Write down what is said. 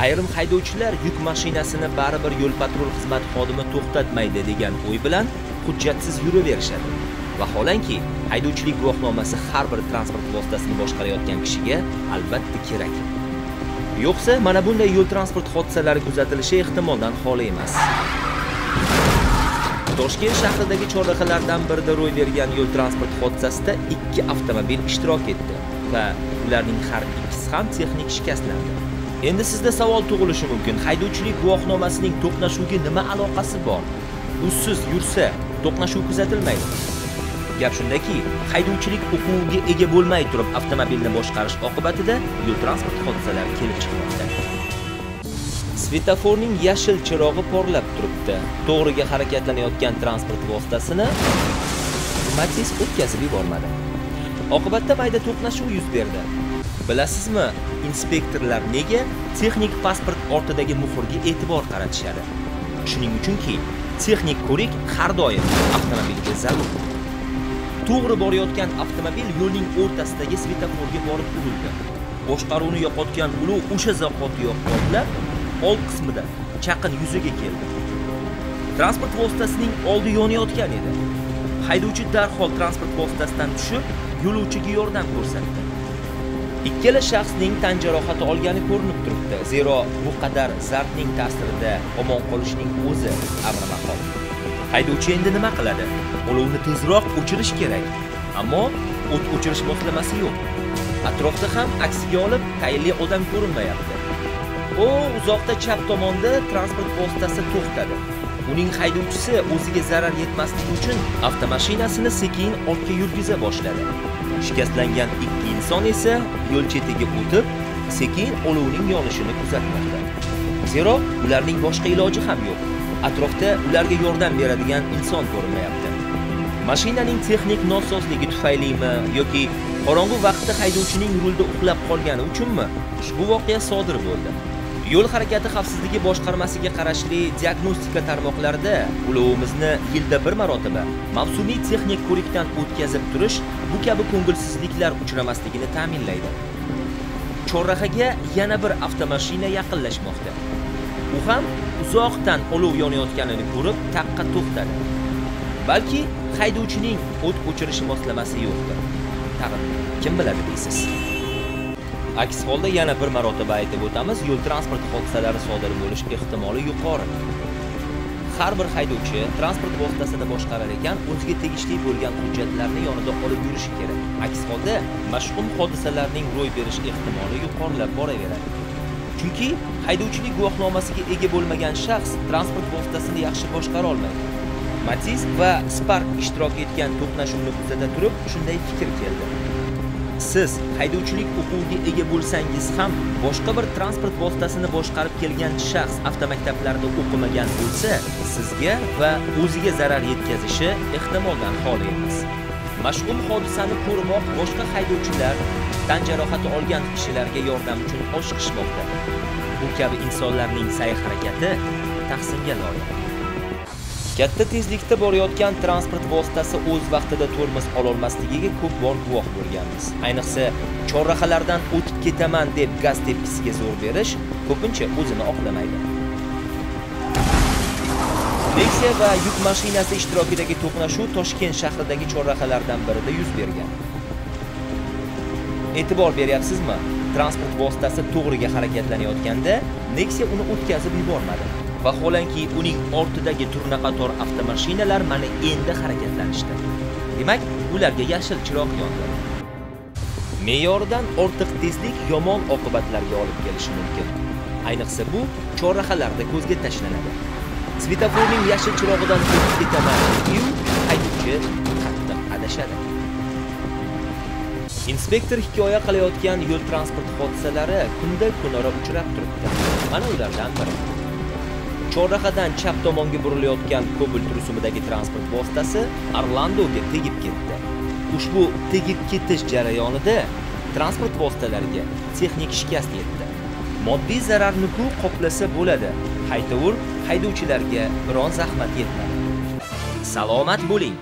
Ayrim haydovchilar yuk mashinasini baribir yo'l-patrul xizmat xodimi to'xtatmaydi degan o'y bilan hujjatsiz yuraverishadi. Vaholanki, haydovchilik guvohnomasi har bir transport vositasini boshqarayotgan kishiga albatta kerak. Yo'qsa, mana bunday yo'l transport hodisalari kuzatilishi ehtimoldan xoli emas. Toshkent shahridagi chorrahalardan birida ro'y bergan yo'l transport hodisasida 2 avtomobil ishtirok etdi va ularning har ikkisi ham texnik shikastlandi. Endi sizda savol tug'ilishi mumkin: haydovchilik guvohnomasining to'qnashuvga nima aloqasi bor? Usiz yursa, to'qnashuv kuzatilmaydi. Gap shundaki, haydovchilik huquqiga ega bo'lmay turib avtomobilni boshqarish oqibatida yo'l transport hodisalari kelib chiqmoqda. Svetoforning yashil chirog'i porlab turibdi. To'g'riga harakatlanayotgan transport vositasini Matiz o'tkazib yubormadi. Oqibatda mayda to'qnashuv yuz berdi. Bilasizmi, inspektorlar nega texnik pasport ortidagi muhrga e'tibor qaratishadi? Shuning uchunki, texnik ko'rik har doim avtomobilga zarur. To'g'ri borayotgan avtomobil yo'lning o'rtasidagi svetoforga borib urildi. Boshqaruvni yo'qotgan ulov o'sha zahotiyoq portlab, old qismida chaqin yuzaga keldi. Transport vositasining oldi yonayotgan edi. Haydovchi darhol transport vositasidan tushib, yo'lovchiga yordam ko'rsatdi. Ikkala shaxsning tan jarohati olgani ko'rinib turibdi. Zero bu qadar zarbning ta'sirida omon qolishning o'zi amrimahol. Haydovchi endi nima qiladi? Olovni tezroq o'chirish kerak. Ammo o't o'chirish moslamasi yo'q. Atrofda ham aksiga olib tayinli odam ko'rinmayapti. Uzoqda chap tomonda transport vositasi to'xtadi. Uning haydovchisi o'ziga zarar yetmasligi uchun avtomashinasini sekin ortga yurgiza boshladi. Shikastlangan 2 inson esa yo'l chetiga o'tib, sekin olovning yonishini kuzatmoqda. Zero ularning boshqa iloji ham yo'q. Atrofda ularga yordam beradigan inson ko'rinmayapti. Mashinaning texnik nosozligi tufaylimi yoki qorong'u vaqtda haydovchining rulda uxlab qolgani uchunmi ushbu voqea sodir bo'ldi? Yo'l harakati xavfsizligi boshqarmasiga qarashli diagnostika tarmoqlarida ulovimizni yilda bir marotaba mavsumiy texnik ko'rikdan o'tkazib turish bu kabi ko'ngilsizliklar uchramasligini ta'minlaydi. Chorrahaga yana bir avtomashina yaqinlashmoqda. U ham uzoqdan olov yonayotganini ko'rib taqqa to'xtadi. Balki haydovchining o't o'chirish moslamasi yo'qdir. Tag'in kim biladi deysiz? Aks holda yana bir marotaba aytib o'tamiz, yo'l transport hodisalari sodir bo'lish ehtimoli yuqori. Har bir haydovchi transport vositasini boshqarar ekan, o'ziga tegishli bo'lgan hujjatlarni yonida olib yurishi kerak. Aks holda mash'um hodisalarning ro'y berish ehtimoli yuqorilab boraveradi. Chunki haydovchilik guvohnomasiga ega bo'lmagan shaxs transport vositasini yaxshi boshqara olmaydi. Matiz va Spark ishtirok etgan to'qnashuvni kuzata turib, shunday fikr keldi. Siz haydovchilik huquqiga ega bo'lsangiz ham boshqa bir transport vositasini boshqarib kelgan shaxs avtomaktablarda o'qimagan bo'lsa, sizga va o'ziga zarar yetkazishi ehtimoldan xoli emas. Mash'um hodisani ko'rmoq boshqa haydovchilar tan jarohati olgan kishilarga yordam uchun oshiqishmoqda. Bu kabi insonlarning sa'y-harakati tahsinga loyiq. Katta tezlikda borayotgan transport vositasi o'z vaqtida tormoz ololmasligiga ko'p bor guvoh bo'lganmiz. Ayniqsa, chorrahalardan o'tib ketaman deb gaz tepkisiga zo'r berish ko'pincha o'zini oqlamaydi. Nexia va yuk mashinasi ishtirokidagi to'qnashuv Toshkent shahridagi chorrahalardan birida yuz bergan. E'tibor beryapsizmi? Transport vositasi to'g'riga harakatlanayotganda Nexia uni o'tkazib yubormadi. Vaholanki uning ortidagi turnaqator avtomashinalar mana endi harakatlanishdi. Demak, ularga yashil chiroq yondi. Me'yoridan ortiq tezlik yomon oqibatlarga olib kelishi mumkin. Ayniqsa bu chorrahalarda ko'zga tashlanadi. Svetoforning yashil chirog'idan o'tib ketaman deyu haydovchi qattiq adashadi. Inspektor hikoya qilayotgan yo'l transport hodisalari kunda-kunora uchrab turibdi. Mana ulardan biri. Chorrahadan chap tomonga burilayotgan Cobalt rusumidagi transport vositasi Orlandoga tegib ketdi. Ushbu tegib ketish jarayonida transport vositalariga texnik shikast yetdi. Moddiy zararni-ku qoplasa bo'ladi. Haytovur haydovchilarga biron zahmat yetmadi. Salomat bo'ling.